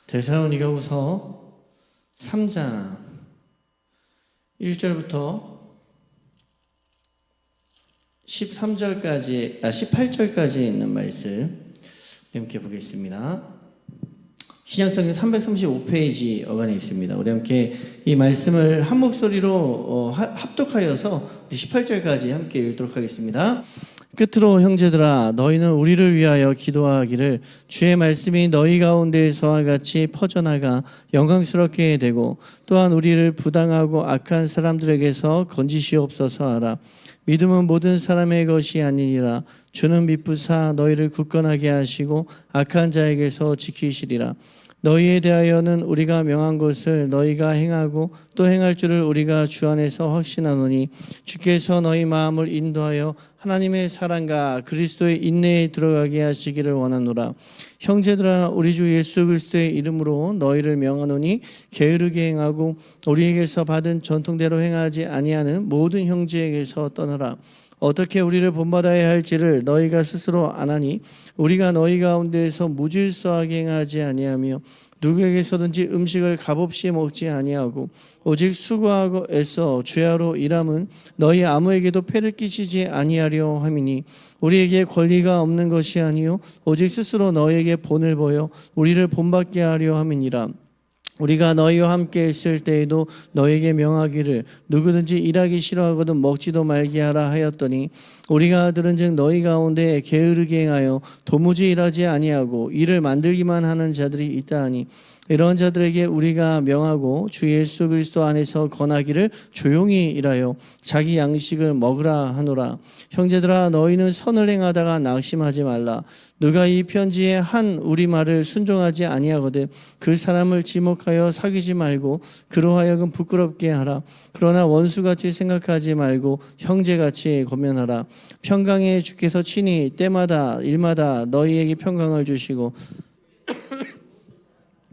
데살로니가후서 3장 1절부터 18절까지 있는 말씀 함께 보겠습니다. 신약성경 335페이지 어간에 있습니다. 우리 함께 이 말씀을 한 목소리로 합독하여서 18절까지 함께 읽도록 하겠습니다. 끝으로 형제들아, 너희는 우리를 위하여 기도하기를 주의 말씀이 너희 가운데에서와 같이 퍼져나가 영광스럽게 되고 또한 우리를 부당하고 악한 사람들에게서 건지시옵소서 하라. 믿음은 모든 사람의 것이 아니니라. 주는 미쁘사 너희를 굳건하게 하시고 악한 자에게서 지키시리라. 너희에 대하여는 우리가 명한 것을 너희가 행하고 또 행할 줄을 우리가 주 안에서 확신하노니 주께서 너희 마음을 인도하여 하나님의 사랑과 그리스도의 인내에 들어가게 하시기를 원하노라. 형제들아, 우리 주 예수 그리스도의 이름으로 너희를 명하노니 게으르게 행하고 우리에게서 받은 전통대로 행하지 아니하는 모든 형제에게서 떠나라. 어떻게 우리를 본받아야 할지를 너희가 스스로 아나니 우리가 너희 가운데에서 무질서하게 행하지 아니하며 누구에게서든지 음식을 값없이 먹지 아니하고 오직 수고하고 애써 주야로 일함은 너희 아무에게도 폐를 끼치지 아니하려 함이니 우리에게 권리가 없는 것이 아니요 오직 스스로 너희에게 본을 보여 우리를 본받게 하려 함이니라. 우리가 너희와 함께 있을 때에도 너희에게 명하기를 누구든지 일하기 싫어하거든 먹지도 말게 하라 하였더니 우리가 들은즉 너희 가운데 게으르게 행하여 도무지 일하지 아니하고 일을 만들기만 하는 자들이 있다 하니 이런 자들에게 우리가 명하고 주 예수 그리스도 안에서 권하기를 조용히 일하여 자기 양식을 먹으라 하노라. 형제들아, 너희는 선을 행하다가 낙심하지 말라. 누가 이 편지에 한 우리 말을 순종하지 아니하거든 그 사람을 지목하여 사귀지 말고 그로 하여금 부끄럽게 하라. 그러나 원수같이 생각하지 말고 형제같이 권면하라. 평강에 주께서 친히 때마다 일마다 너희에게 평강을 주시고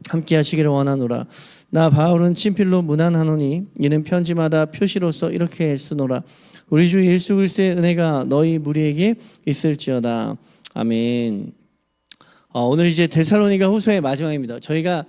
함께 하시기를 원하노라. 나 바울은 친필로 문안하노니 이는 편지마다 표시로서 이렇게 쓰노라. 우리 주 예수 그리스도의 은혜가 너희 무리에게 있을지어다. 아멘. 오늘 이제 데살로니가 후서의 마지막입니다. 제가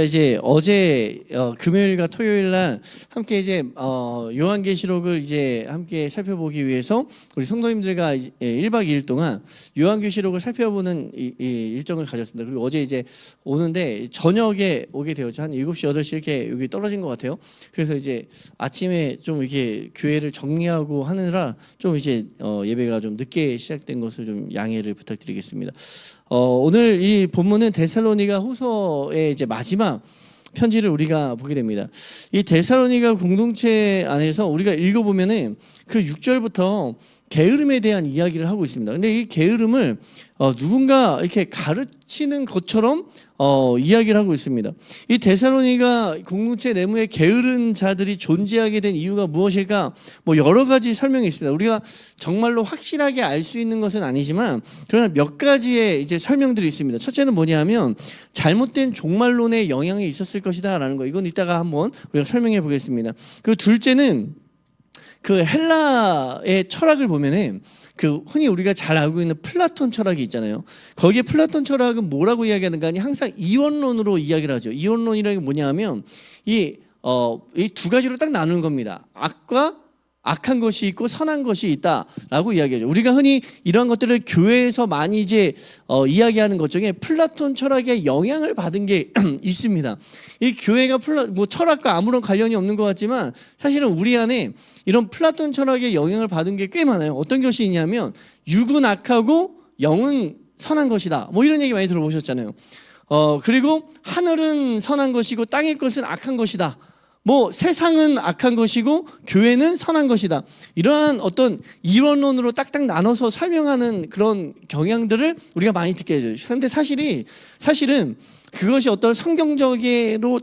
이제 어제 금요일과 토요일 날 함께 이제 요한계시록을 이제 함께 살펴보기 위해서 우리 성도님들과 1박 2일 동안 요한계시록을 살펴보는 이 일정을 가졌습니다. 그리고 어제 이제 오는데 저녁에 오게 되었죠. 한 7시, 8시 이렇게 여기 떨어진 것 같아요. 그래서 이제 아침에 좀 이렇게 교회를 정리하고 하느라 좀 이제 예배가 좀 늦게 시작된 것을 좀 양해를 부탁드리겠습니다. 오늘 이 본문은 데살로니가 후서의 이제 마지막 편지를 우리가 보게 됩니다. 이 데살로니가 공동체 안에서 우리가 읽어보면은 그 6절부터 게으름에 대한 이야기를 하고 있습니다. 근데 이 게으름을 누군가 이렇게 가르치는 것처럼 이야기를 하고 있습니다. 이 데살로니가 공동체 내부에 게으른 자들이 존재하게 된 이유가 무엇일까? 뭐 여러 가지 설명이 있습니다. 우리가 정말로 확실하게 알 수 있는 것은 아니지만 그러나 몇 가지의 이제 설명들이 있습니다. 첫째는 뭐냐면 잘못된 종말론의 영향이 있었을 것이다라는 거. 이건 이따가 한번 우리가 설명해 보겠습니다. 그리고 둘째는 그 헬라의 철학을 보면은 그 흔히 우리가 잘 알고 있는 플라톤 철학이 있잖아요. 거기에 플라톤 철학은 뭐라고 이야기하는가 하니 항상 이원론으로 이야기를 하죠. 이원론이라는 게 뭐냐면 이 두 가지로 딱 나누는 겁니다. 악한 것이 있고 선한 것이 있다라고 이야기하죠. 우리가 흔히 이러한 것들을 교회에서 많이 이제 이야기하는 것 중에 플라톤 철학의 영향을 받은 게 있습니다. 이 교회가 철학과 아무런 관련이 없는 것 같지만 사실은 우리 안에 이런 플라톤 철학의 영향을 받은 게 꽤 많아요. 어떤 것이 있냐면 육은 악하고 영은 선한 것이다. 뭐 이런 얘기 많이 들어보셨잖아요. 그리고 하늘은 선한 것이고 땅의 것은 악한 것이다. 뭐 세상은 악한 것이고 교회는 선한 것이다. 이러한 어떤 이론론으로 딱딱 나눠서 설명하는 그런 경향들을 우리가 많이 듣게 되죠. 그런데 사실은 그것이 어떤 성경적으로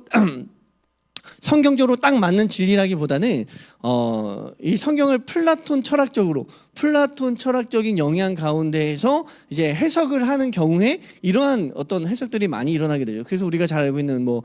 딱 맞는 진리라기보다는 이 성경을 플라톤 철학적인 영향 가운데에서 이제 해석을 하는 경우에 이러한 어떤 해석들이 많이 일어나게 되죠. 그래서 우리가 잘 알고 있는 뭐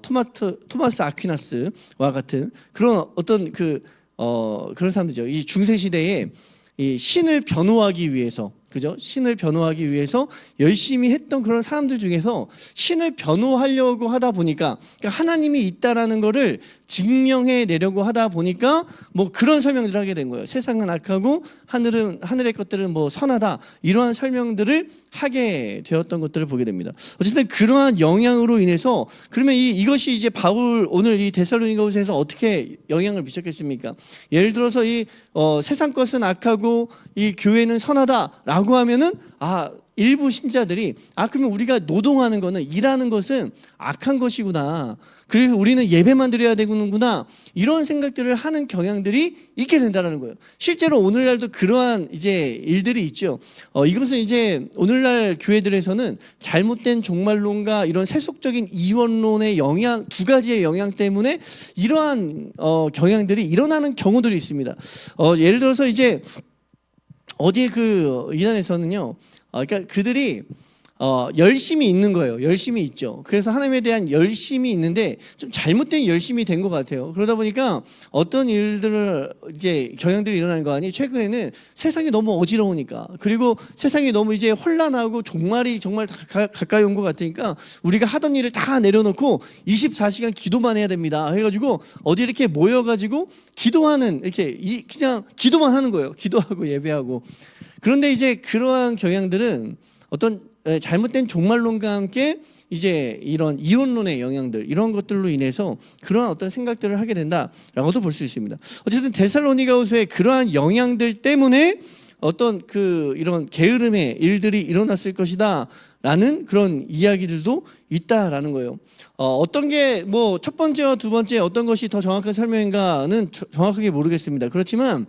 토마스 아퀴나스와 같은 그런 어떤 그런 사람들이죠. 이 중세 시대에 이 신을 변호하기 위해서 그죠? 신을 변호하기 위해서 열심히 했던 그런 사람들 중에서 신을 변호하려고 하다 보니까, 그러니까 하나님이 있다라는 거를 증명해 내려고 하다 보니까 뭐 그런 설명들을 하게 된 거예요. 세상은 악하고 하늘의 것들은 뭐 선하다, 이러한 설명들을 하게 되었던 것들을 보게 됩니다. 어쨌든 그러한 영향으로 인해서, 그러면 이것이 이제 바울 오늘 이 데살로니가후서에서 어떻게 영향을 미쳤겠습니까? 예를 들어서 세상 것은 악하고 이 교회는 선하다라고 하면은 일부 신자들이 그러면 우리가 노동하는 거는, 일하는 것은 악한 것이구나, 그래서 우리는 예배만 드려야 되는구나, 이런 생각들을 하는 경향들이 있게 된다는 거예요. 실제로 오늘날도 그러한 이제 일들이 있죠. 이것은 이제 오늘날 교회들에서는 잘못된 종말론과 이런 세속적인 이원론의 영향, 두 가지의 영향 때문에 이러한 경향들이 일어나는 경우들이 있습니다. 예를 들어서 이제 어디에 그 이단에서는요, 그러니까 그들이 열심히 있는 거예요. 열심히 있죠. 그래서 하나님에 대한 열심이 있는데 좀 잘못된 열심이 된 것 같아요. 그러다 보니까 어떤 일들을 이제 경향들이 일어나는 거 아니? 최근에는 세상이 너무 어지러우니까, 그리고 세상이 너무 이제 혼란하고 종말이 정말 가까이 온 것 같으니까 우리가 하던 일을 다 내려놓고 24시간 기도만 해야 됩니다 해가지고 어디 이렇게 모여가지고 기도하는, 이렇게 그냥 기도만 하는 거예요. 기도하고 예배하고. 그런데 이제 그러한 경향들은 어떤 잘못된 종말론과 함께 이제 이런 이론론의 영향들, 이런 것들로 인해서 그러한 어떤 생각들을 하게 된다라고도 볼 수 있습니다. 어쨌든 데살로니가후서의 그러한 영향들 때문에 어떤 이런 게으름의 일들이 일어났을 것이다라는 그런 이야기들도 있다라는 거예요. 어떤 게 뭐 첫 번째와 두 번째 어떤 것이 더 정확한 설명인가는 정확하게 모르겠습니다. 그렇지만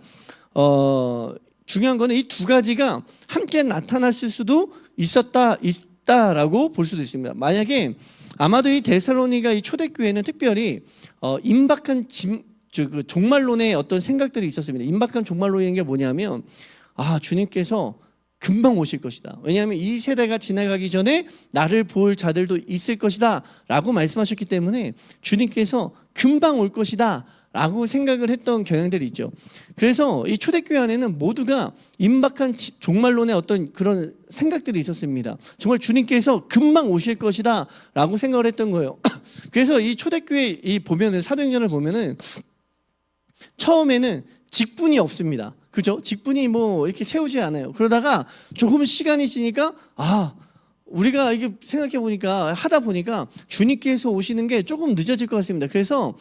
중요한 거는 이 두 가지가 함께 나타날 수도 있다라고 볼 수도 있습니다. 만약에 아마도 이 데살로니가 이 초대교회는 특별히 임박한 그 종말론의 어떤 생각들이 있었습니다. 임박한 종말론이라는 게 뭐냐면 주님께서 금방 오실 것이다. 왜냐하면 이 세대가 지나가기 전에 나를 볼 자들도 있을 것이다 라고 말씀하셨기 때문에 주님께서 금방 올 것이다 라고 생각을 했던 경향들이 있죠. 그래서 이 초대교회 안에는 모두가 임박한 종말론의 어떤 그런 생각들이 있었습니다. 정말 주님께서 금방 오실 것이다 라고 생각을 했던 거예요. 그래서 이 초대교회 보면은, 사도행전을 보면은 처음에는 직분이 없습니다. 그죠? 직분이 뭐 이렇게 세우지 않아요. 그러다가 조금 시간이 지니까 우리가 이게 생각해 보니까, 하다 보니까 주님께서 오시는 게 조금 늦어질 것 같습니다. 그래서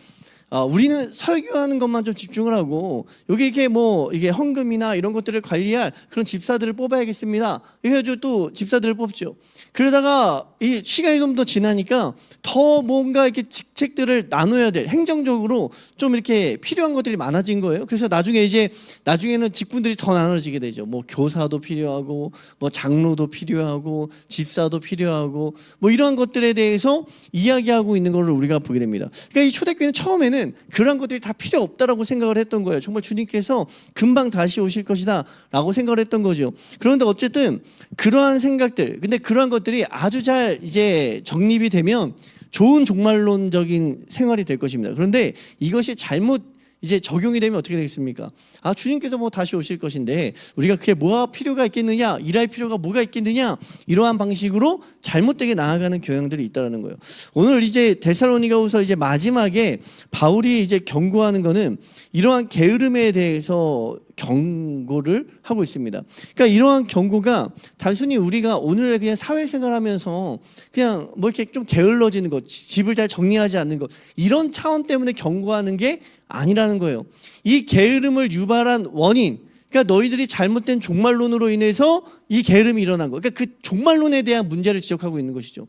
우리는 설교하는 것만 좀 집중을 하고 여기 이게 헌금이나 이런 것들을 관리할 그런 집사들을 뽑아야겠습니다. 그래가지고 또 집사들을 뽑죠. 그러다가 이 시간이 좀 더 지나니까 더 뭔가 이렇게 직책들을 나눠야 될, 행정적으로 좀 이렇게 필요한 것들이 많아진 거예요. 그래서 나중에는 직분들이 더 나눠지게 되죠. 뭐 교사도 필요하고, 뭐 장로도 필요하고, 집사도 필요하고, 뭐 이러한 것들에 대해서 이야기하고 있는 걸 우리가 보게 됩니다. 그러니까 이 초대교회는 처음에는 그런 것들이 다 필요 없다라고 생각을 했던 거예요. 정말 주님께서 금방 다시 오실 것이다 라고 생각을 했던 거죠. 그런데 어쨌든 그러한 생각들, 근데 그러한 것들이 아주 잘 이제 정립이 되면 좋은 종말론적인 생활이 될 것입니다. 그런데 이것이 잘못 이제 적용이 되면 어떻게 되겠습니까? 주님께서 뭐 다시 오실 것인데 우리가 그게 뭐가 필요가 있겠느냐, 일할 필요가 뭐가 있겠느냐, 이러한 방식으로 잘못되게 나아가는 경향들이 있다는 거예요. 오늘 이제 데살로니가후서 이제 마지막에 바울이 이제 경고하는 거는 이러한 게으름에 대해서 경고를 하고 있습니다. 그러니까 이러한 경고가 단순히 우리가 오늘 그냥 사회생활하면서 그냥 뭐 이렇게 좀 게을러지는 것, 집을 잘 정리하지 않는 것, 이런 차원 때문에 경고하는 게 아니라는 거예요. 이 게으름을 유발한 원인, 그러니까 너희들이 잘못된 종말론으로 인해서 이 게으름이 일어난 거, 그러니까 그 종말론에 대한 문제를 지적하고 있는 것이죠.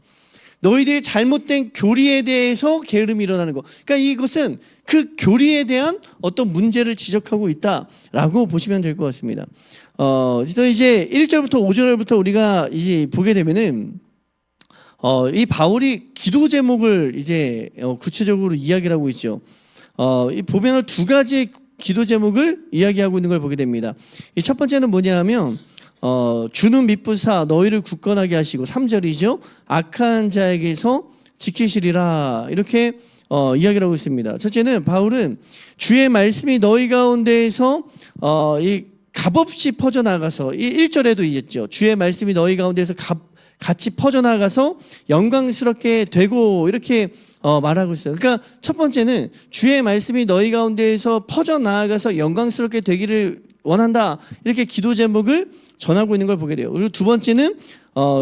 너희들이 잘못된 교리에 대해서 게으름이 일어나는 거, 그러니까 이것은 그 교리에 대한 어떤 문제를 지적하고 있다라고 보시면 될 것 같습니다. 이제 1절부터 5절부터 우리가 이제 보게 되면은 이 바울이 기도 제목을 이제 구체적으로 이야기를 하고 있죠. 보면 두 가지의 기도 제목을 이야기하고 있는 걸 보게 됩니다. 이 첫 번째는 뭐냐면 주는 미쁘사 너희를 굳건하게 하시고, 3절이죠. 악한 자에게서 지키시리라, 이렇게 이야기를 하고 있습니다. 첫째는 바울은 주의 말씀이 너희 가운데에서 값없이 퍼져나가서 이 1절에도 있죠. 주의 말씀이 너희 가운데서 같이 퍼져나가서 영광스럽게 되고 이렇게 말하고 있어요. 그러니까 첫 번째는 주의 말씀이 너희 가운데에서 퍼져나가서 영광스럽게 되기를 원한다. 이렇게 기도 제목을 전하고 있는 걸 보게 돼요. 그리고 두 번째는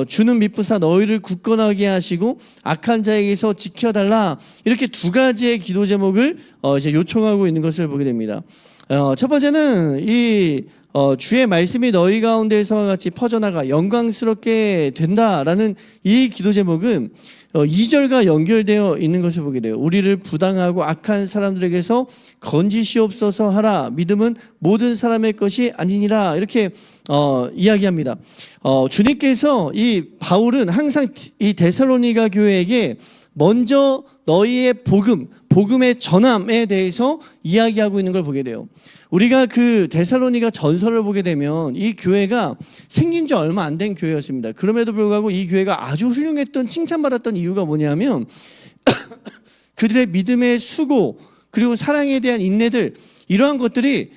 주는 미쁘사 너희를 굳건하게 하시고 악한 자에게서 지켜달라. 이렇게 두 가지의 기도 제목을 이제 요청하고 있는 것을 보게 됩니다. 첫 번째는 주의 말씀이 너희 가운데서와 같이 퍼져나가 영광스럽게 된다라는 이 기도 제목은 2절과 연결되어 있는 것을 보게 돼요. 우리를 부당하고 악한 사람들에게서 건지시옵소서 하라. 믿음은 모든 사람의 것이 아니니라. 이렇게 이야기합니다. 주님께서 이 바울은 항상 이 데살로니가 교회에게 먼저 너희의 복음의 전함에 대해서 이야기하고 있는 걸 보게 돼요. 우리가 그 데살로니가 전설을 보게 되면 이 교회가 생긴 지 얼마 안 된 교회였습니다. 그럼에도 불구하고 이 교회가 아주 훌륭했던 칭찬받았던 이유가 뭐냐면 그들의 믿음의 수고 그리고 사랑에 대한 인내들 이러한 것들이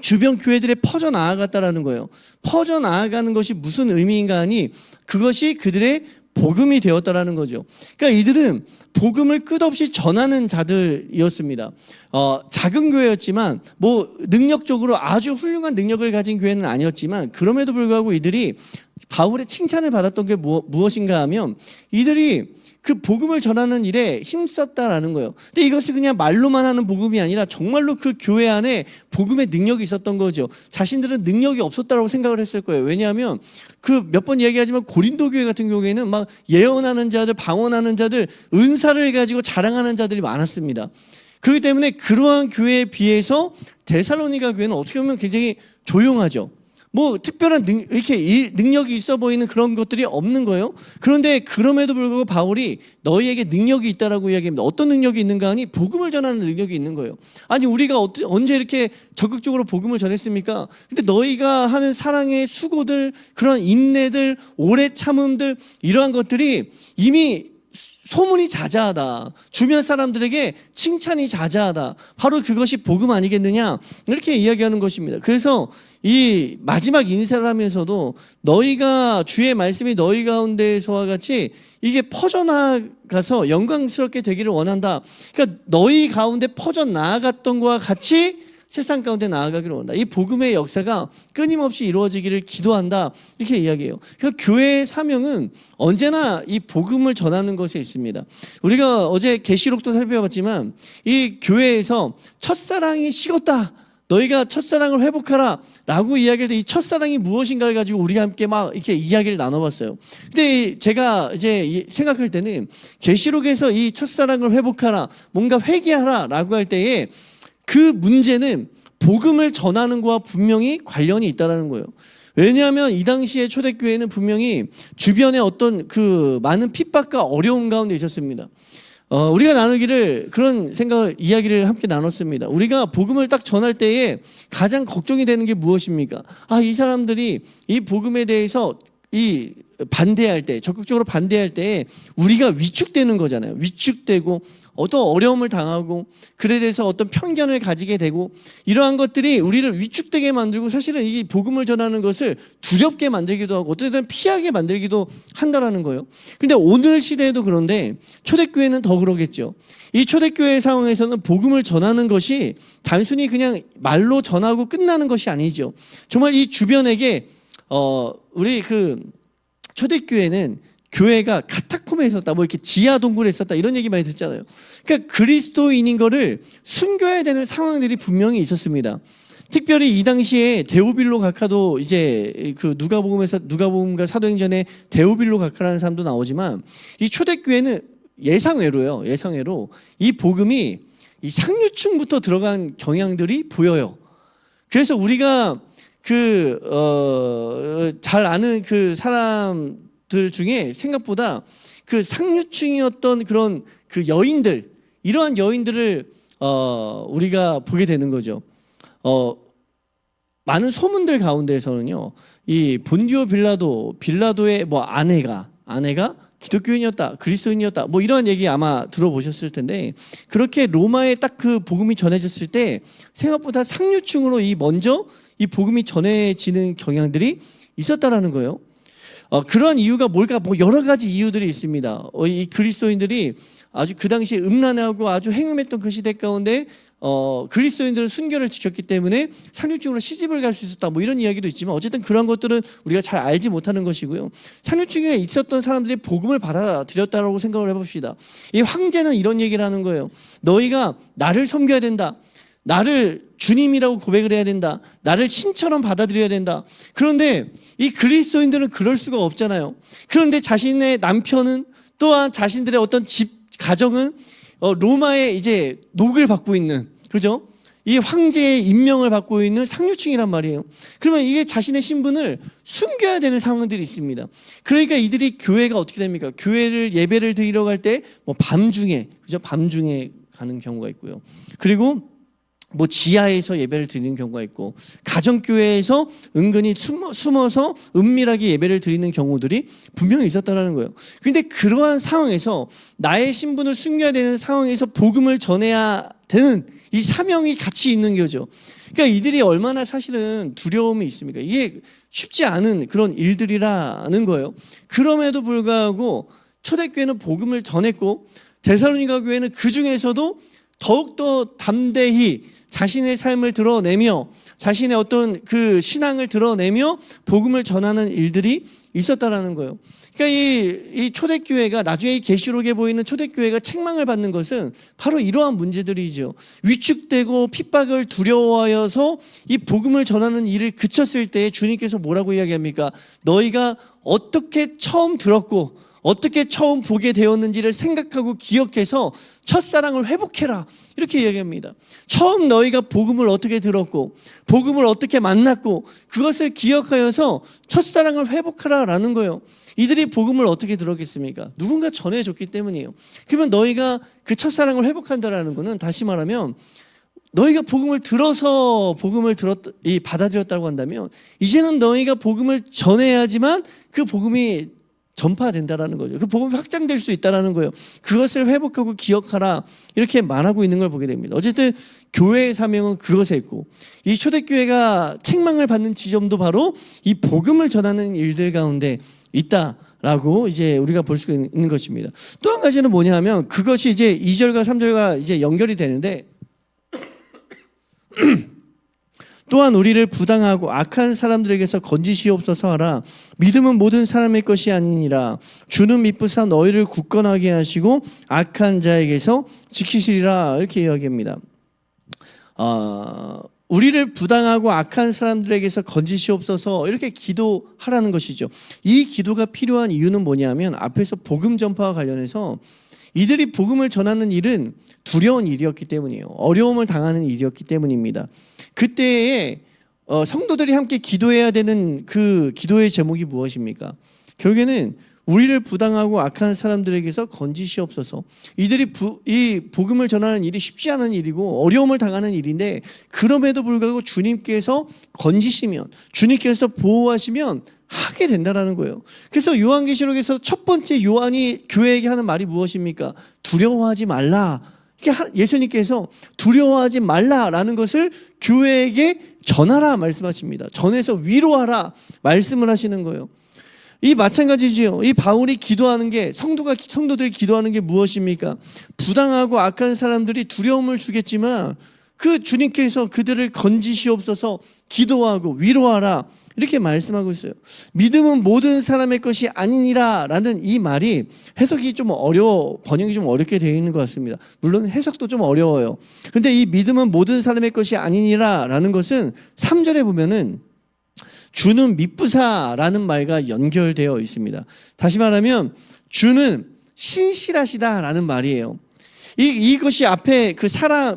주변 교회들에 퍼져나아갔다라는 거예요. 퍼져나아가는 것이 무슨 의미인가 하니 그것이 그들의 복음이 되었다라는 거죠. 그러니까 이들은 복음을 끝없이 전하는 자들이었습니다. 작은 교회였지만 능력적으로 아주 훌륭한 능력을 가진 교회는 아니었지만 그럼에도 불구하고 이들이 바울의 칭찬을 받았던 게 무엇인가 하면 이들이 그 복음을 전하는 일에 힘썼다라는 거예요. 근데 이것이 그냥 말로만 하는 복음이 아니라 정말로 그 교회 안에 복음의 능력이 있었던 거죠. 자신들은 능력이 없었다고 생각을 했을 거예요. 왜냐하면 그 몇 번 얘기하지만 고린도 교회 같은 경우에는 막 예언하는 자들, 방언하는 자들, 은사를 가지고 자랑하는 자들이 많았습니다. 그렇기 때문에 그러한 교회에 비해서 데살로니가 교회는 어떻게 보면 굉장히 조용하죠. 특별한 능력이 있어 보이는 그런 것들이 없는 거예요. 그런데 그럼에도 불구하고 바울이 너희에게 능력이 있다라고 이야기합니다. 어떤 능력이 있는가 하니 복음을 전하는 능력이 있는 거예요. 아니 우리가 언제 이렇게 적극적으로 복음을 전했습니까? 근데 너희가 하는 사랑의 수고들, 그런 인내들, 오래 참음들 이러한 것들이 이미 소문이 자자하다. 주변 사람들에게 칭찬이 자자하다. 바로 그것이 복음 아니겠느냐? 이렇게 이야기하는 것입니다. 그래서 이 마지막 인사를 하면서도 너희가 주의 말씀이 너희 가운데서와 같이 이게 퍼져나가서 영광스럽게 되기를 원한다. 그러니까 너희 가운데 퍼져나갔던 것과 같이 세상 가운데 나아가기를 원한다. 이 복음의 역사가 끊임없이 이루어지기를 기도한다. 이렇게 이야기해요. 그 교회의 사명은 언제나 이 복음을 전하는 것에 있습니다. 우리가 어제 계시록도 살펴봤지만 이 교회에서 첫사랑이 식었다. 너희가 첫사랑을 회복하라 라고 이야기할 때 이 첫사랑이 무엇인가를 가지고 우리가 함께 막 이렇게 이야기를 나눠봤어요. 근데 제가 이제 생각할 때는 계시록에서 이 첫사랑을 회복하라, 뭔가 회개하라 라고 할 때에 그 문제는 복음을 전하는 것과 분명히 관련이 있다는 거예요. 왜냐하면 이 당시에 초대교회는 분명히 주변에 어떤 그 많은 핍박과 어려움 가운데 있었습니다. 우리가 나누기를 그런 이야기를 함께 나눴습니다. 우리가 복음을 딱 전할 때에 가장 걱정이 되는 게 무엇입니까? 이 사람들이 이 복음에 대해서 반대할 때, 적극적으로 반대할 때 우리가 위축되는 거잖아요. 위축되고 어떤 어려움을 당하고 그에 대해서 어떤 편견을 가지게 되고 이러한 것들이 우리를 위축되게 만들고 사실은 이 복음을 전하는 것을 두렵게 만들기도 하고 어떻게든 피하게 만들기도 한다라는 거예요. 근데 오늘 시대에도 그런데 초대교회는 더 그러겠죠. 이 초대교회 상황에서는 복음을 전하는 것이 단순히 그냥 말로 전하고 끝나는 것이 아니죠. 정말 이 주변에게 우리 초대교회는 교회가 카타콤에 있었다, 이렇게 지하 동굴에 있었다, 이런 얘기 많이 듣잖아요. 그러니까 그리스도인인 거를 숨겨야 되는 상황들이 분명히 있었습니다. 특별히 이 당시에 데오빌로 각하도 이제 누가복음과 사도행전에 데오빌로 각하라는 사람도 나오지만 이 초대교회는 예상외로 이 복음이 이 상류층부터 들어간 경향들이 보여요. 그래서 우리가 잘 아는 그 사람들 중에 생각보다 그 상류층이었던 그런 그 여인들, 이러한 여인들을 우리가 보게 되는 거죠. 많은 소문들 가운데서는요, 이 본디오 빌라도의 아내가 기독교인이었다, 그리스도인이었다, 뭐 이런 얘기 아마 들어보셨을 텐데, 그렇게 로마에 딱 그 복음이 전해졌을 때 생각보다 상류층으로 먼저 이 복음이 전해지는 경향들이 있었다라는 거예요. 그런 이유가 뭘까? 뭐 여러 가지 이유들이 있습니다. 이 그리스도인들이 아주 그 당시에 음란하고 아주 행음했던 그 시대 가운데 그리스도인들은 순결을 지켰기 때문에 상류층으로 시집을 갈 수 있었다, 뭐 이런 이야기도 있지만, 어쨌든 그런 것들은 우리가 잘 알지 못하는 것이고요. 상류층에 있었던 사람들이 복음을 받아들였다라고 생각을 해봅시다. 이 황제는 이런 얘기를 하는 거예요. 너희가 나를 섬겨야 된다, 나를 주님이라고 고백을 해야 된다, 나를 신처럼 받아들여야 된다. 그런데 이 그리스도인들은 그럴 수가 없잖아요. 그런데 자신의 남편은, 또한 자신들의 어떤 가정은 로마의 이제 녹을 받고 있는, 그죠? 이 황제의 임명을 받고 있는 상류층이란 말이에요. 그러면 이게 자신의 신분을 숨겨야 되는 상황들이 있습니다. 그러니까 이들이 교회가 어떻게 됩니까? 교회를 예배를 드리러 갈 때 뭐 밤중에, 그죠? 밤중에 가는 경우가 있고요. 그리고 뭐 지하에서 예배를 드리는 경우가 있고, 가정교회에서 은근히 숨어서 은밀하게 예배를 드리는 경우들이 분명히 있었다는 거예요. 그런데 그러한 상황에서, 나의 신분을 숨겨야 되는 상황에서 복음을 전해야 되는 이 사명이 같이 있는 거죠. 그러니까 이들이 얼마나 사실은 두려움이 있습니까? 이게 쉽지 않은 그런 일들이라는 거예요. 그럼에도 불구하고 초대교회는 복음을 전했고, 데살로니가 교회는 그 중에서도 더욱더 담대히 자신의 삶을 드러내며, 자신의 어떤 그 신앙을 드러내며 복음을 전하는 일들이 있었다라는 거예요. 그러니까 이 초대교회가, 나중에 계시록에 보이는 초대교회가 책망을 받는 것은 바로 이러한 문제들이죠. 위축되고 핍박을 두려워하여서 이 복음을 전하는 일을 그쳤을 때 주님께서 뭐라고 이야기합니까? 너희가 어떻게 처음 들었고 어떻게 처음 보게 되었는지를 생각하고 기억해서 첫사랑을 회복해라, 이렇게 이야기합니다. 처음 너희가 복음을 어떻게 들었고 복음을 어떻게 만났고 그것을 기억하여서 첫사랑을 회복하라라는 거예요. 이들이 복음을 어떻게 들었겠습니까? 누군가 전해줬기 때문이에요. 그러면 너희가 그 첫사랑을 회복한다라는 것은, 다시 말하면 너희가 복음을 들어서 복음을 받아들였다고 한다면, 이제는 너희가 복음을 전해야지만 그 복음이 전파된다라는 거죠. 그 복음이 확장될 수 있다라는 거예요. 그것을 회복하고 기억하라, 이렇게 말하고 있는 걸 보게 됩니다. 어쨌든 교회의 사명은 그것에 있고, 이 초대교회가 책망을 받는 지점도 바로 이 복음을 전하는 일들 가운데 있다라고 이제 우리가 볼 수 있는 것입니다. 또 한 가지는 뭐냐 하면, 그것이 이제 2절과 3절과 이제 연결이 되는데, 또한 우리를 부당하고 악한 사람들에게서 건지시옵소서 하라. 믿음은 모든 사람의 것이 아니니라. 주는 미쁘사 너희를 굳건하게 하시고 악한 자에게서 지키시리라, 이렇게 이야기합니다. 우리를 부당하고 악한 사람들에게서 건지시옵소서, 이렇게 기도하라는 것이죠. 이 기도가 필요한 이유는 뭐냐면, 앞에서 복음 전파와 관련해서 이들이 복음을 전하는 일은 두려운 일이었기 때문이에요. 어려움을 당하는 일이었기 때문입니다. 그때에 성도들이 함께 기도해야 되는 그 기도의 제목이 무엇입니까? 결국에는 우리를 부당하고 악한 사람들에게서 건지시옵소서. 이들이 이 복음을 전하는 일이 쉽지 않은 일이고 어려움을 당하는 일인데, 그럼에도 불구하고 주님께서 건지시면, 주님께서 보호하시면 하게 된다라는 거예요. 그래서 요한계시록에서 첫 번째 요한이 교회에게 하는 말이 무엇입니까? 두려워하지 말라. 예수님께서 두려워하지 말라라는 것을 교회에게 전하라 말씀하십니다. 전해서 위로하라 말씀을 하시는 거예요. 이 마찬가지지요. 이 바울이 기도하는 게, 성도들이 기도하는 게 무엇입니까? 부당하고 악한 사람들이 두려움을 주겠지만 그 주님께서 그들을 건지시옵소서 기도하고 위로하라, 이렇게 말씀하고 있어요. 믿음은 모든 사람의 것이 아니니라 라는 이 말이 해석이 좀 번역이 좀 어렵게 되어 있는 것 같습니다. 물론 해석도 좀 어려워요. 근데 이 믿음은 모든 사람의 것이 아니니라 라는 것은 3절에 보면은 주는 미쁘사라는 말과 연결되어 있습니다. 다시 말하면 주는 신실하시다라는 말이에요. 이것이 앞에 그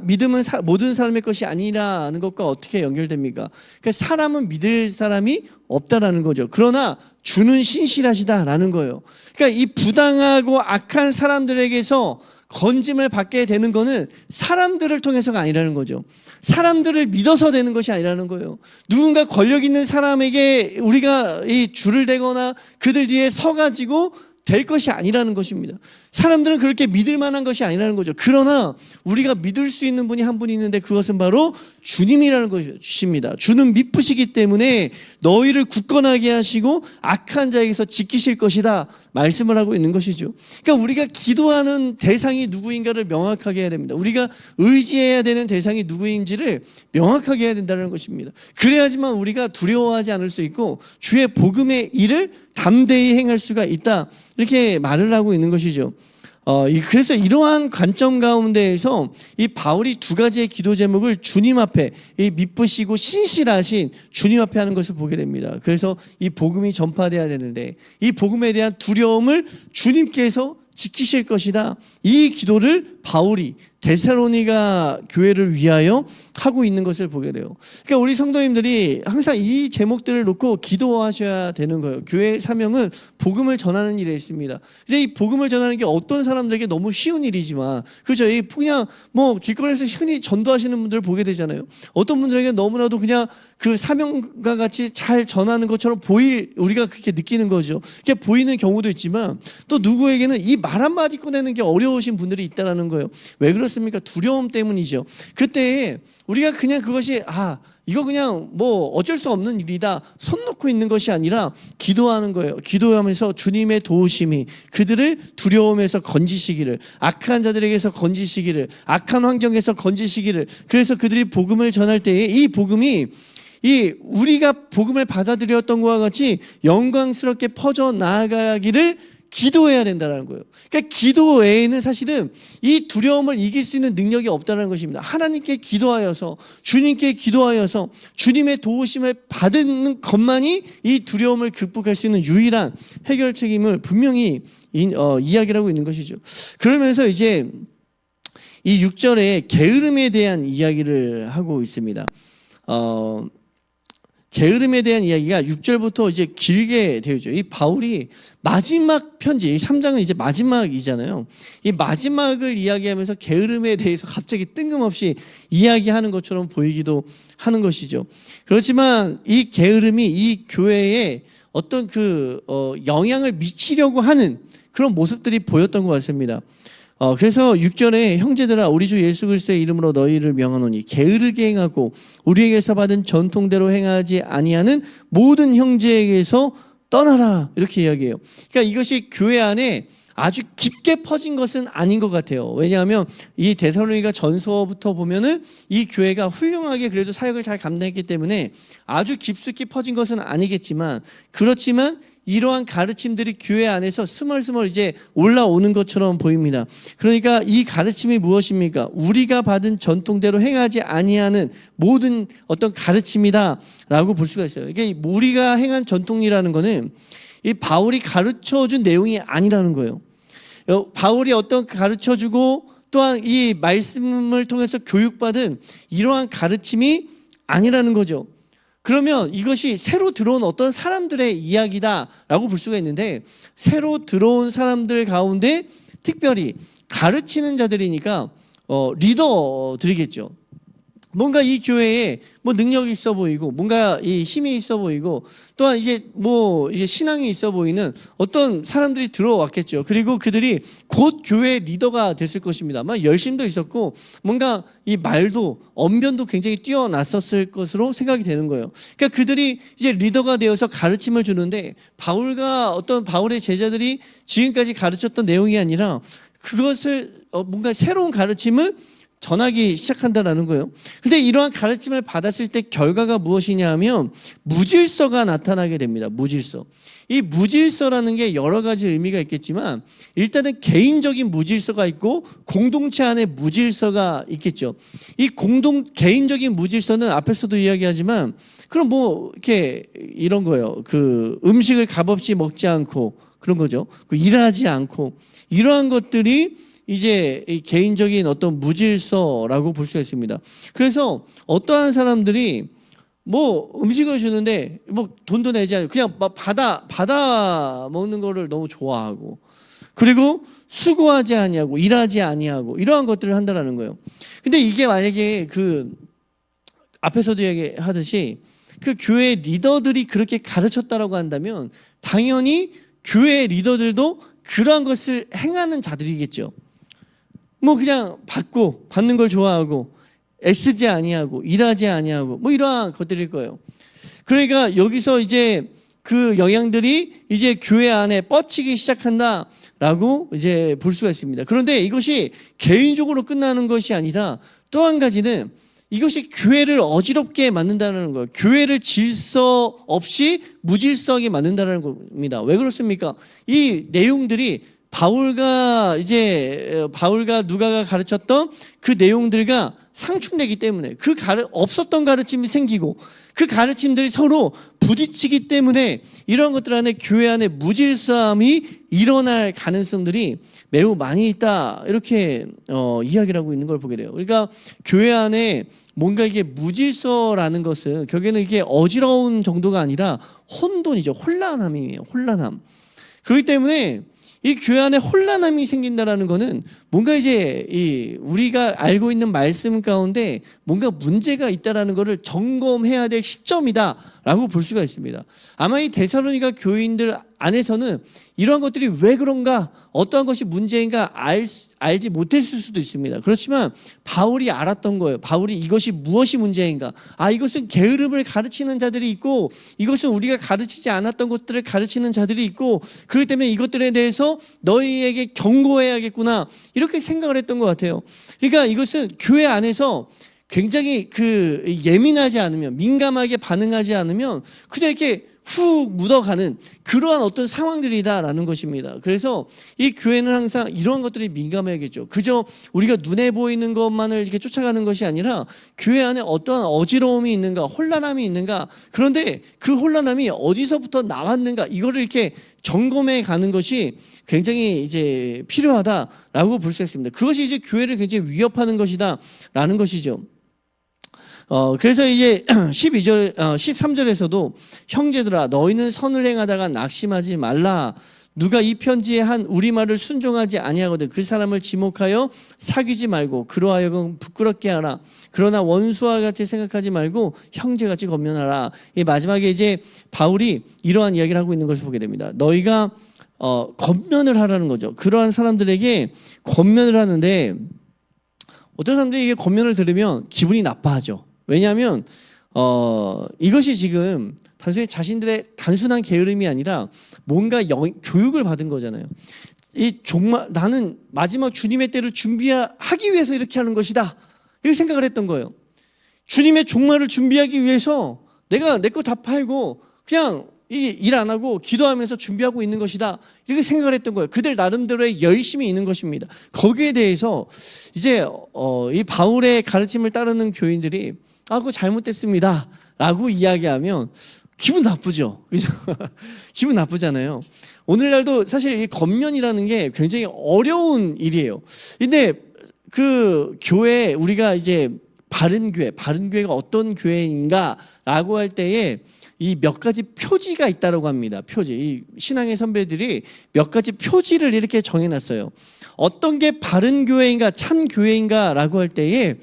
믿음은 모든 사람의 것이 아니라는 것과 어떻게 연결됩니까? 그러니까 사람은 믿을 사람이 없다라는 거죠. 그러나 주는 신실하시다라는 거예요. 그러니까 이 부당하고 악한 사람들에게서 건짐을 받게 되는 거는 사람들을 통해서가 아니라는 거죠. 사람들을 믿어서 되는 것이 아니라는 거예요. 누군가 권력 있는 사람에게 우리가 이 줄을 대거나 그들 뒤에 서가지고 될 것이 아니라는 것입니다. 사람들은 그렇게 믿을 만한 것이 아니라는 거죠. 그러나 우리가 믿을 수 있는 분이 한 분이 있는데 그것은 바로 주님이라는 것입니다. 주는 미쁘시기 때문에 너희를 굳건하게 하시고 악한 자에게서 지키실 것이다 말씀을 하고 있는 것이죠. 그러니까 우리가 기도하는 대상이 누구인가를 명확하게 해야 됩니다. 우리가 의지해야 되는 대상이 누구인지를 명확하게 해야 된다는 것입니다. 그래야지만 우리가 두려워하지 않을 수 있고 주의 복음의 일을 담대히 행할 수가 있다, 이렇게 말을 하고 있는 것이죠. 그래서 이러한 관점 가운데에서 이 바울이 두 가지의 기도 제목을 주님 앞에, 이 미쁘시고 신실하신 주님 앞에 하는 것을 보게 됩니다. 그래서 이 복음이 전파돼야 되는데 이 복음에 대한 두려움을 주님께서 지키실 것이다, 이 기도를 바울이 데살로니가 교회를 위하여 하고 있는 것을 보게 돼요. 그러니까 우리 성도님들이 항상 이 제목들을 놓고 기도하셔야 되는 거예요. 교회의 사명은 복음을 전하는 일에 있습니다. 근데 이 복음을 전하는 게 어떤 사람들에게 너무 쉬운 일이지만, 그죠? 그냥 뭐 길거리에서 흔히 전도하시는 분들을 보게 되잖아요. 어떤 분들에게 너무나도 그냥 그 사명과 같이 잘 전하는 것처럼 우리가 그렇게 느끼는 거죠. 그게 보이는 경우도 있지만 또 누구에게는 이 말 한마디 꺼내는 게 어려우신 분들이 있다는 거예요. 왜 그렇습니까? 두려움 때문이죠. 그때 우리가 그냥 그것이 이거 그냥 뭐 어쩔 수 없는 일이다 손 놓고 있는 것이 아니라 기도하는 거예요. 기도하면서 주님의 도우심이 그들을 두려움에서 건지시기를, 악한 자들에게서 건지시기를, 악한 환경에서 건지시기를, 그래서 그들이 복음을 전할 때에 이 복음이 우리가 복음을 받아들였던 것과 같이 영광스럽게 퍼져 나아가기를 기도해야 된다는 거예요. 그러니까 기도 외에는 사실은 이 두려움을 이길 수 있는 능력이 없다는 것입니다. 하나님께 기도하여서, 주님께 기도하여서 주님의 도우심을 받는 것만이 이 두려움을 극복할 수 있는 유일한 해결책임을 분명히 이야기를 하고 있는 것이죠. 그러면서 이제 이 6절에 게으름에 대한 이야기를 하고 있습니다. 게으름에 대한 이야기가 6절부터 이제 길게 되어져. 이 바울이 마지막 편지, 이 3장은 이제 마지막이잖아요. 이 마지막을 이야기하면서 게으름에 대해서 갑자기 뜬금없이 이야기하는 것처럼 보이기도 하는 것이죠. 그렇지만 이 게으름이 이 교회에 어떤 영향을 미치려고 하는 그런 모습들이 보였던 것 같습니다. 그래서 6절에 형제들아 우리 주 예수 그리스도의 이름으로 너희를 명하노니 게으르게 행하고 우리에게서 받은 전통대로 행하지 아니하는 모든 형제에게서 떠나라, 이렇게 이야기해요. 그러니까 이것이 교회 안에 아주 깊게 퍼진 것은 아닌 것 같아요. 왜냐하면 이 데살로니가 전서부터 보면은 이 교회가 훌륭하게 그래도 사역을 잘 감당했기 때문에 아주 깊숙이 퍼진 것은 아니겠지만, 그렇지만 이러한 가르침들이 교회 안에서 스멀스멀 이제 올라오는 것처럼 보입니다. 그러니까 이 가르침이 무엇입니까? 우리가 받은 전통대로 행하지 아니하는 모든 어떤 가르침이다라고 볼 수가 있어요. 이게 우리가 행한 전통이라는 거는 이 바울이 가르쳐준 내용이 아니라는 거예요. 바울이 어떤 가르쳐주고 또한 이 말씀을 통해서 교육받은 이러한 가르침이 아니라는 거죠. 그러면 이것이 새로 들어온 어떤 사람들의 이야기다라고 볼 수가 있는데, 새로 들어온 사람들 가운데 특별히 가르치는 자들이니까 리더들이겠죠. 뭔가 이 교회에 뭐 능력이 있어 보이고, 뭔가 이 힘이 있어 보이고, 또한 이제 신앙이 있어 보이는 어떤 사람들이 들어왔겠죠. 그리고 그들이 곧 교회의 리더가 됐을 것입니다. 아마 열심도 있었고, 뭔가 이 말도 언변도 굉장히 뛰어났었을 것으로 생각이 되는 거예요. 그러니까 그들이 이제 리더가 되어서 가르침을 주는데, 바울의 제자들이 지금까지 가르쳤던 내용이 아니라 그것을 뭔가 새로운 가르침을 전하기 시작한다는 거예요. 그런데 이러한 가르침을 받았을 때 결과가 무엇이냐 하면 무질서가 나타나게 됩니다. 무질서. 이 무질서라는 게 여러 가지 의미가 있겠지만, 일단은 개인적인 무질서가 있고 공동체 안에 무질서가 있겠죠. 이 개인적인 무질서는 앞에서도 이야기하지만, 그럼 이렇게 이런 거예요. 음식을 값없이 먹지 않고 그런 거죠. 일하지 않고, 이러한 것들이 이제 이 개인적인 어떤 무질서라고 볼 수가 있습니다. 그래서 어떠한 사람들이 음식을 주는데 돈도 내지 않고 그냥 받아 먹는 거를 너무 좋아하고, 그리고 수고하지 아니하고 일하지 아니하고 이러한 것들을 한다라는 거예요. 근데 이게 만약에 앞에서도 얘기하듯이 교회 리더들이 그렇게 가르쳤다라고 한다면, 당연히 교회 리더들도 그러한 것을 행하는 자들이겠죠. 뭐 그냥 받는 걸 좋아하고 애쓰지 아니하고 일하지 아니하고 뭐 이러한 것들일 거예요. 그러니까 여기서 이제 그 영향들이 이제 교회 안에 뻗치기 시작한다라고 이제 볼 수가 있습니다. 그런데 이것이 개인적으로 끝나는 것이 아니라 또 한 가지는 이것이 교회를 어지럽게 만든다는 거예요. 교회를 질서 없이 무질서하게 만든다는 겁니다. 왜 그렇습니까? 이 내용들이 바울과 누가가 가르쳤던 그 내용들과 상충되기 때문에 없었던 가르침이 생기고 그 가르침들이 서로 부딪히기 때문에 이런 것들 안에 교회 안에 무질서함이 일어날 가능성들이 매우 많이 있다, 이렇게 이야기를 하고 있는 걸 보게 돼요. 그러니까 교회 안에 뭔가 이게 무질서라는 것은 결국에는 이게 어지러운 정도가 아니라 혼돈이죠. 혼란함이에요. 혼란함. 그렇기 때문에 이 교회 안에 혼란함이 생긴다라는 것은 뭔가 이제 우리가 알고 있는 말씀 가운데 뭔가 문제가 있다라는 것을 점검해야 될 시점이다라고 볼 수가 있습니다. 아마 이 데살로니가 교인들 안에서는 이러한 것들이 왜 그런가, 어떠한 것이 문제인가 알지 못했을 수도 있습니다. 그렇지만 바울이 알았던 거예요. 바울이 이것이 무엇이 문제인가, 이것은 게으름을 가르치는 자들이 있고 이것은 우리가 가르치지 않았던 것들을 가르치는 자들이 있고 그렇기 때문에 이것들에 대해서 너희에게 경고해야겠구나, 이렇게 생각을 했던 것 같아요. 그러니까 이것은 교회 안에서 굉장히 예민하지 않으면, 민감하게 반응하지 않으면 그냥 이렇게 훅 묻어가는 그러한 어떤 상황들이다라는 것입니다. 그래서 이 교회는 항상 이런 것들이 민감해야겠죠. 그저 우리가 눈에 보이는 것만을 이렇게 쫓아가는 것이 아니라 교회 안에 어떠한 어지러움이 있는가, 혼란함이 있는가, 그런데 그 혼란함이 어디서부터 나왔는가, 이거를 이렇게 점검해 가는 것이 굉장히 이제 필요하다라고 볼 수 있습니다. 그것이 이제 교회를 굉장히 위협하는 것이다라는 것이죠. 그래서 이제 13절에서도 형제들아 너희는 선을 행하다가 낙심하지 말라. 누가 이 편지에 한 우리말을 순종하지 아니하거든 그 사람을 지목하여 사귀지 말고 그러하여금 부끄럽게 하라. 그러나 원수와 같이 생각하지 말고 형제같이 권면하라. 이 마지막에 이제 바울이 이러한 이야기를 하고 있는 것을 보게 됩니다. 너희가 권면을 하라는 거죠. 그러한 사람들에게 권면을 하는데 어떤 사람들이 이게 권면을 들으면 기분이 나빠하죠. 왜냐하면 이것이 지금 단순히 자신들의 단순한 게으름이 아니라 뭔가 교육을 받은 거잖아요. 나는 마지막 주님의 때를 준비하기 위해서 이렇게 하는 것이다, 이렇게 생각을 했던 거예요. 주님의 종말을 준비하기 위해서 내가 내 거 다 팔고 그냥 일 안 하고 기도하면서 준비하고 있는 것이다, 이렇게 생각을 했던 거예요. 그들 나름대로의 열심이 있는 것입니다. 거기에 대해서 이제 이 바울의 가르침을 따르는 교인들이 그거 잘못됐습니다 라고 이야기하면 기분 나쁘죠. 그죠? 기분 나쁘잖아요. 오늘날도 사실 이 권면이라는 게 굉장히 어려운 일이에요. 근데 그 교회, 우리가 이제 바른 교회가 어떤 교회인가 라고 할 때에 이 몇 가지 표지가 있다고 합니다. 표지. 이 신앙의 선배들이 몇 가지 표지를 이렇게 정해놨어요. 어떤 게 바른 교회인가, 참 교회인가 라고 할 때에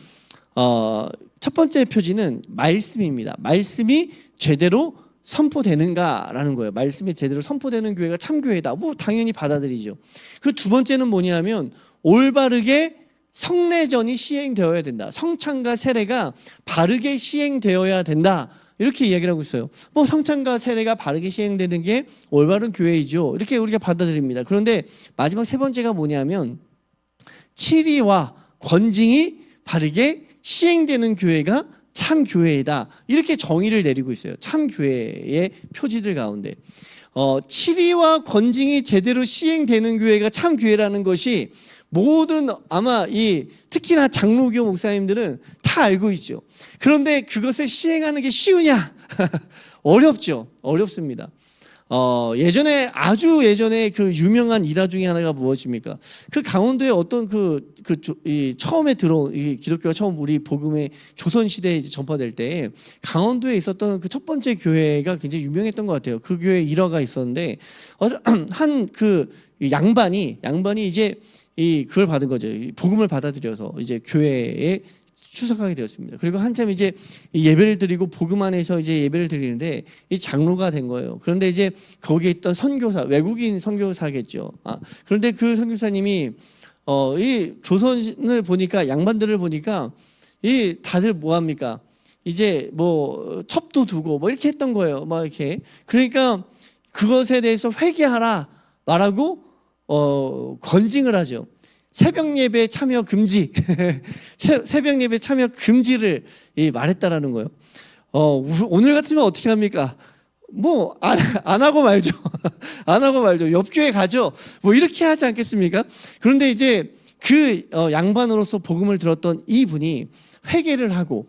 첫 번째 표지는 말씀입니다. 말씀이 제대로 선포되는가라는 거예요. 말씀이 제대로 선포되는 교회가 참 교회다. 뭐 당연히 받아들이죠. 그 두 번째는 뭐냐면 올바르게 성례전이 시행되어야 된다. 성찬과 세례가 바르게 시행되어야 된다, 이렇게 이야기를 하고 있어요. 뭐 성찬과 세례가 바르게 시행되는 게 올바른 교회이죠, 이렇게 우리가 받아들입니다. 그런데 마지막 세 번째가 뭐냐면 치리와 권징이 바르게 시행되는 교회가 참 교회이다, 이렇게 정의를 내리고 있어요. 참 교회의 표지들 가운데 치리와 권징이 제대로 시행되는 교회가 참 교회라는 것이 모든 아마 특히나 장로교 목사님들은 다 알고 있죠. 그런데 그것을 시행하는 게 쉬우냐? 어렵죠. 어렵습니다. 아주 예전에 그 유명한 일화 중에 하나가 무엇입니까? 그 강원도에 어떤 처음에 들어온 기독교가 처음 우리 복음의 조선 시대에 전파될 때 강원도에 있었던 그 첫 번째 교회가 굉장히 유명했던 것 같아요. 그 교회 일화가 있었는데 한 양반이 이제 그걸 받은 거죠. 복음을 받아들여서 이제 교회에 추석하게 되었습니다. 그리고 한참 이제 예배를 드리고 복음 안에서 이제 예배를 드리는데 이 장로가 된 거예요. 그런데 이제 거기에 있던 선교사, 외국인 선교사겠죠. 그런데 그 선교사님이 이 조선을 보니까, 양반들을 보니까 이 다들 뭐 합니까? 이제 뭐 첩도 두고 뭐 이렇게 했던 거예요. 막 이렇게. 그러니까 그것에 대해서 회개하라 말하고 건징을 하죠. 새벽 예배 참여 금지, 새벽 예배 참여 금지를 말했다라는 거예요. 오늘 같으면 어떻게 합니까? 뭐 안 하고 말죠. 안 하고 말죠. 옆 교회 가죠. 뭐 이렇게 하지 않겠습니까? 그런데 이제 그 양반으로서 복음을 들었던 이분이 회개를 하고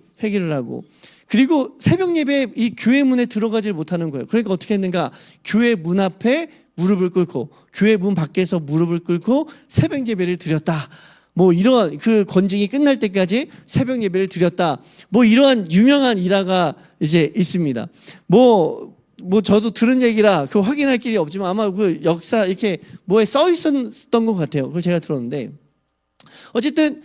그리고 새벽 예배 이 교회 문에 들어가질 못하는 거예요. 그러니까 어떻게 했는가? 교회 문 앞에 무릎을 꿇고, 교회 문 밖에서 무릎을 꿇고 새벽 예배를 드렸다. 뭐 이러한 그 건징이 끝날 때까지 새벽 예배를 드렸다. 뭐 이러한 유명한 일화가 이제 있습니다. 뭐 저도 들은 얘기라 그 확인할 길이 없지만 아마 그 역사 이렇게 뭐에 써 있었던 것 같아요. 그걸 제가 들었는데 어쨌든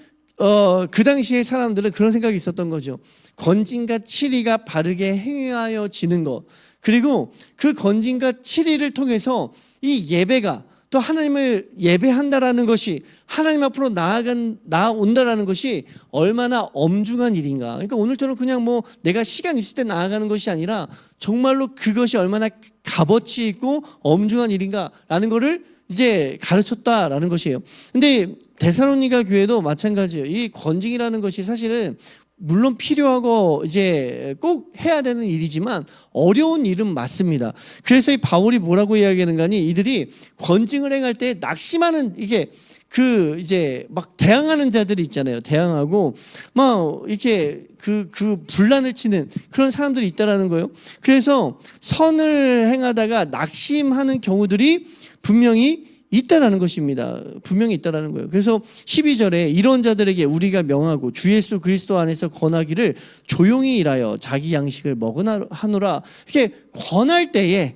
그 당시에 사람들은 그런 생각이 있었던 거죠. 건징과 치리가 바르게 행하여지는 것, 그리고 그 건징과 치리를 통해서 이 예배가 또 하나님을 예배한다라는 것이, 하나님 앞으로 나아온다라는 것이 얼마나 엄중한 일인가. 그러니까 오늘처럼 그냥 뭐 내가 시간 있을 때 나아가는 것이 아니라 정말로 그것이 얼마나 값어치 있고 엄중한 일인가라는 것을 이제 가르쳤다라는 것이에요. 근데 데살로니가 교회도 마찬가지예요. 이 건징이라는 것이 사실은 물론 필요하고 이제 꼭 해야 되는 일이지만 어려운 일은 맞습니다. 그래서 이 바울이 뭐라고 이야기하는가 하니, 이들이 건징을 행할 때 낙심하는, 이게 그 이제 막 대항하는 자들이 있잖아요. 대항하고 막 이렇게 그 분란을 치는 그런 사람들이 있다라는 거예요. 그래서 선을 행하다가 낙심하는 경우들이 분명히 있다라는 것입니다. 분명히 있다라는 거예요. 그래서 12절에 이런 자들에게 우리가 명하고 주 예수 그리스도 안에서 권하기를 조용히 일하여 자기 양식을 먹으노라. 이렇게 권할 때에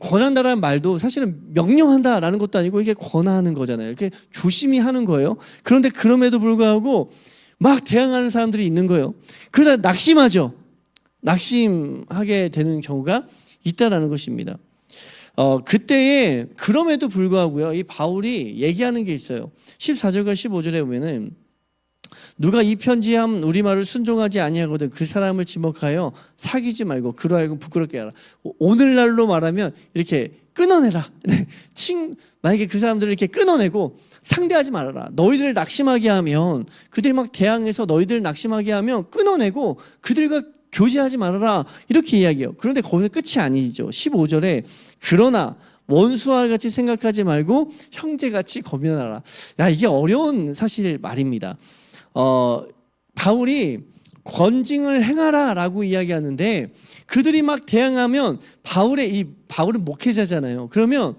권한다라는 말도 사실은 명령한다라는 것도 아니고 이게 권하는 거잖아요. 이렇게 조심히 하는 거예요. 그런데 그럼에도 불구하고 막 대항하는 사람들이 있는 거예요. 그러다 낙심하죠. 낙심하게 되는 경우가 있다라는 것입니다. 그때에 그럼에도 불구하고요, 이 바울이 얘기하는 게 있어요. 14절과 15절에 보면은 누가 이 편지함 우리말을 순종하지 아니하거든 그 사람을 지목하여 사귀지 말고 그로 하여금 부끄럽게 하라. 오늘날로 말하면 이렇게 끊어내라. 만약에 그 사람들을 이렇게 끊어내고 상대하지 말아라. 너희들을 낙심하게 하면, 그들이 막 대항해서 너희들을 낙심하게 하면 끊어내고 그들과 교제하지 말아라. 이렇게 이야기해요. 그런데 거기서 끝이 아니죠. 15절에 그러나 원수와 같이 생각하지 말고 형제같이 검연하라. 이게 어려운 사실 말입니다. 바울이 건징을 행하라라고 이야기하는데 그들이 막 대항하면 바울은 목회자잖아요. 그러면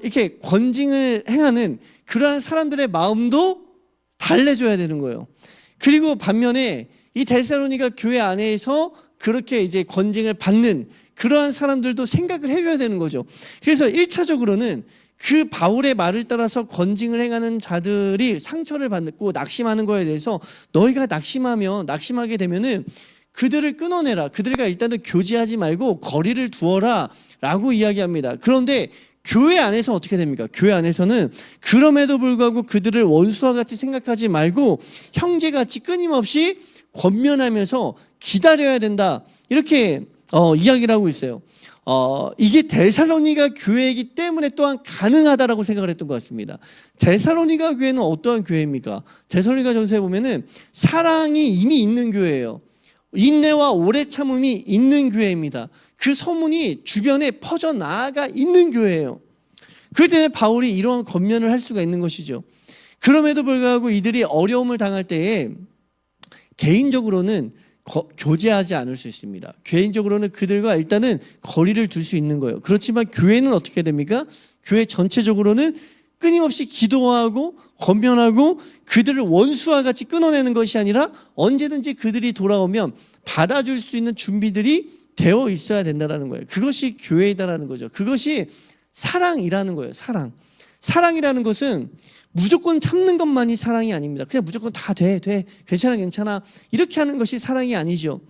이렇게 건징을 행하는 그러한 사람들의 마음도 달래줘야 되는 거예요. 그리고 반면에 이 데살로니가 교회 안에서 그렇게 이제 건징을 받는 그러한 사람들도 생각을 해줘야 되는 거죠. 그래서 1차적으로는 그 바울의 말을 따라서 건징을 행하는 자들이 상처를 받고 낙심하는 거에 대해서 너희가 낙심하게 되면은 그들을 끊어내라. 그들과 일단은 교제하지 말고 거리를 두어라 라고 이야기합니다. 그런데 교회 안에서 어떻게 됩니까? 교회 안에서는 그럼에도 불구하고 그들을 원수와 같이 생각하지 말고 형제같이 끊임없이 권면하면서 기다려야 된다. 이렇게 이야기를 하고 있어요. 이게 데살로니가 교회이기 때문에 또한 가능하다라고 생각을 했던 것 같습니다. 데살로니가 교회는 어떠한 교회입니까? 데살로니가 전서에 보면은 사랑이 이미 있는 교회예요. 인내와 오래 참음이 있는 교회입니다. 그 소문이 주변에 퍼져 나아가 있는 교회예요. 그렇기 때문에 바울이 이러한 권면을 할 수가 있는 것이죠. 그럼에도 불구하고 이들이 어려움을 당할 때에 개인적으로는 교제하지 않을 수 있습니다. 개인적으로는 그들과 일단은 거리를 둘 수 있는 거예요. 그렇지만 교회는 어떻게 됩니까? 교회 전체적으로는 끊임없이 기도하고 권면하고 그들을 원수와 같이 끊어내는 것이 아니라 언제든지 그들이 돌아오면 받아줄 수 있는 준비들이 되어 있어야 된다는 거예요. 그것이 교회이다라는 거죠. 그것이 사랑이라는 거예요. 사랑이라는 것은 무조건 참는 것만이 사랑이 아닙니다. 그냥 무조건 다 돼, 괜찮아, 괜찮아 이렇게 하는 것이 사랑이 아니죠.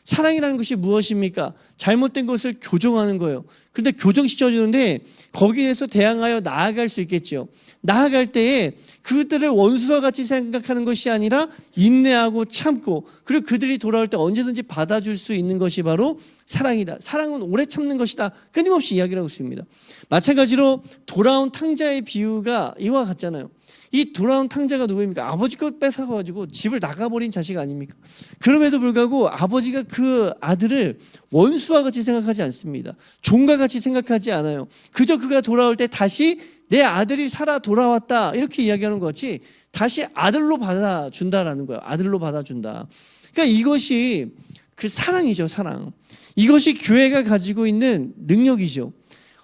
사랑이라는 것이 무엇입니까? 잘못된 것을 교정하는 거예요. 그런데 교정시켜주는데 거기에서 대항하여 나아갈 수 있겠죠. 나아갈 때에 그들을 원수와 같이 생각하는 것이 아니라 인내하고 참고, 그리고 그들이 돌아올 때 언제든지 받아줄 수 있는 것이 바로 사랑이다. 사랑은 오래 참는 것이다. 끊임없이 이야기를 하고 있습니다. 마찬가지로 돌아온 탕자의 비유가 이와 같잖아요. 이 돌아온 탕자가 누구입니까? 아버지 것 뺏어가지고 집을 나가버린 자식 아닙니까? 그럼에도 불구하고 아버지가 그 아들을 원수와 같이 생각하지 않습니다. 종과 같이 생각하지 않아요. 그저 그가 돌아올 때 다시 내 아들이 살아 돌아왔다 이렇게 이야기하는 것 같이 다시 아들로 받아준다라는 거예요. 아들로 받아준다. 그러니까 이것이 그 사랑이죠. 사랑. 이것이 교회가 가지고 있는 능력이죠.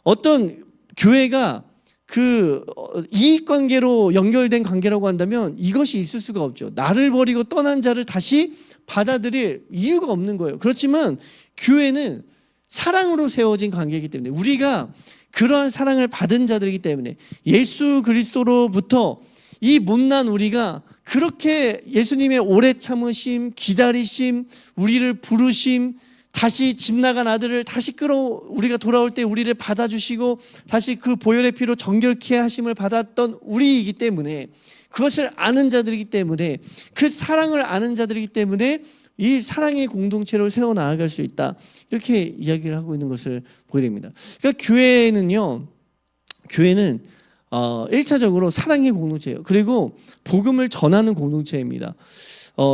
어떤 교회가 그 이익관계로 연결된 관계라고 한다면 이것이 있을 수가 없죠. 나를 버리고 떠난 자를 다시 받아들일 이유가 없는 거예요. 그렇지만 교회는 사랑으로 세워진 관계이기 때문에, 우리가 그러한 사랑을 받은 자들이기 때문에, 예수 그리스도로부터 이 못난 우리가 그렇게 예수님의 오래 참으심, 기다리심, 우리를 부르심, 다시 집 나간 아들을 다시 우리가 돌아올 때 우리를 받아주시고 다시 그 보혈의 피로 정결케 하심을 받았던 우리이기 때문에, 그것을 아는 자들이기 때문에, 그 사랑을 아는 자들이기 때문에 이 사랑의 공동체로 세워나갈 수 있다, 이렇게 이야기를 하고 있는 것을 보게 됩니다. 그러니까 교회는 1차적으로 사랑의 공동체예요. 그리고 복음을 전하는 공동체입니다.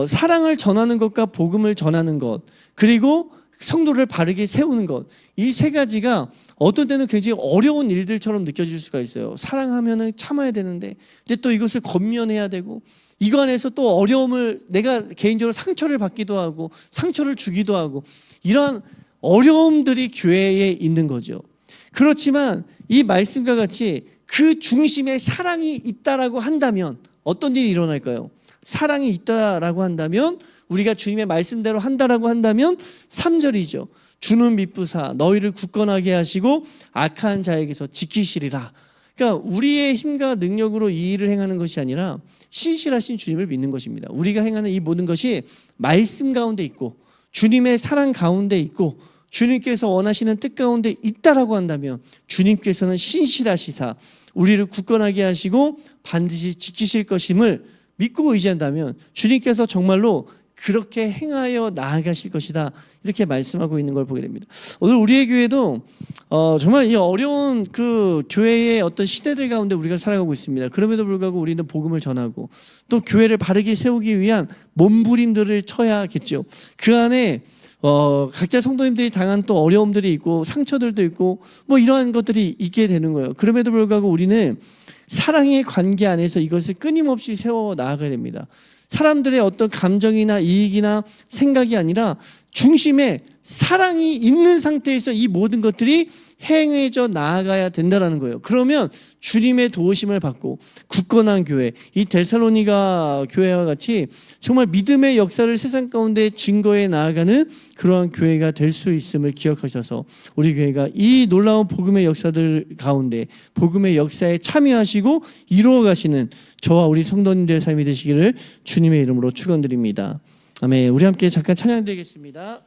사랑을 전하는 것과 복음을 전하는 것, 그리고 성도를 바르게 세우는 것, 이 세 가지가 어떤 때는 굉장히 어려운 일들처럼 느껴질 수가 있어요. 사랑하면은 참아야 되는데, 근데 또 이것을 권면해야 되고, 이거 안에서 또 어려움을, 내가 개인적으로 상처를 받기도 하고 상처를 주기도 하고, 이런 어려움들이 교회에 있는 거죠. 그렇지만 이 말씀과 같이 그 중심에 사랑이 있다라고 한다면 어떤 일이 일어날까요? 사랑이 있다라고 한다면, 우리가 주님의 말씀대로 한다라고 한다면 3절이죠. 주는 미쁘사 너희를 굳건하게 하시고 악한 자에게서 지키시리라. 그러니까 우리의 힘과 능력으로 이 일을 행하는 것이 아니라 신실하신 주님을 믿는 것입니다. 우리가 행하는 이 모든 것이 말씀 가운데 있고 주님의 사랑 가운데 있고 주님께서 원하시는 뜻 가운데 있다라고 한다면, 주님께서는 신실하시사 우리를 굳건하게 하시고 반드시 지키실 것임을 믿고 의지한다면 주님께서 정말로 그렇게 행하여 나아가실 것이다, 이렇게 말씀하고 있는 걸 보게 됩니다. 오늘 우리의 교회도 정말 이 어려운 그 교회의 어떤 시대들 가운데 우리가 살아가고 있습니다. 그럼에도 불구하고 우리는 복음을 전하고 또 교회를 바르게 세우기 위한 몸부림들을 쳐야겠죠. 그 안에 각자 성도님들이 당한 또 어려움들이 있고 상처들도 있고 뭐 이러한 것들이 있게 되는 거예요. 그럼에도 불구하고 우리는 사랑의 관계 안에서 이것을 끊임없이 세워 나아가야 됩니다. 사람들의 어떤 감정이나 이익이나 생각이 아니라 중심에 사랑이 있는 상태에서 이 모든 것들이 행해져 나아가야 된다는 거예요. 그러면 주님의 도우심을 받고 굳건한 교회, 이 데살로니가 교회와 같이 정말 믿음의 역사를 세상 가운데 증거해 나아가는 그러한 교회가 될 수 있음을 기억하셔서 우리 교회가 이 놀라운 복음의 역사들 가운데 복음의 역사에 참여하시고 이루어가시는 저와 우리 성도님들의 삶이 되시기를 주님의 이름으로 축원드립니다. 아멘. 우리 함께 잠깐 찬양드리겠습니다.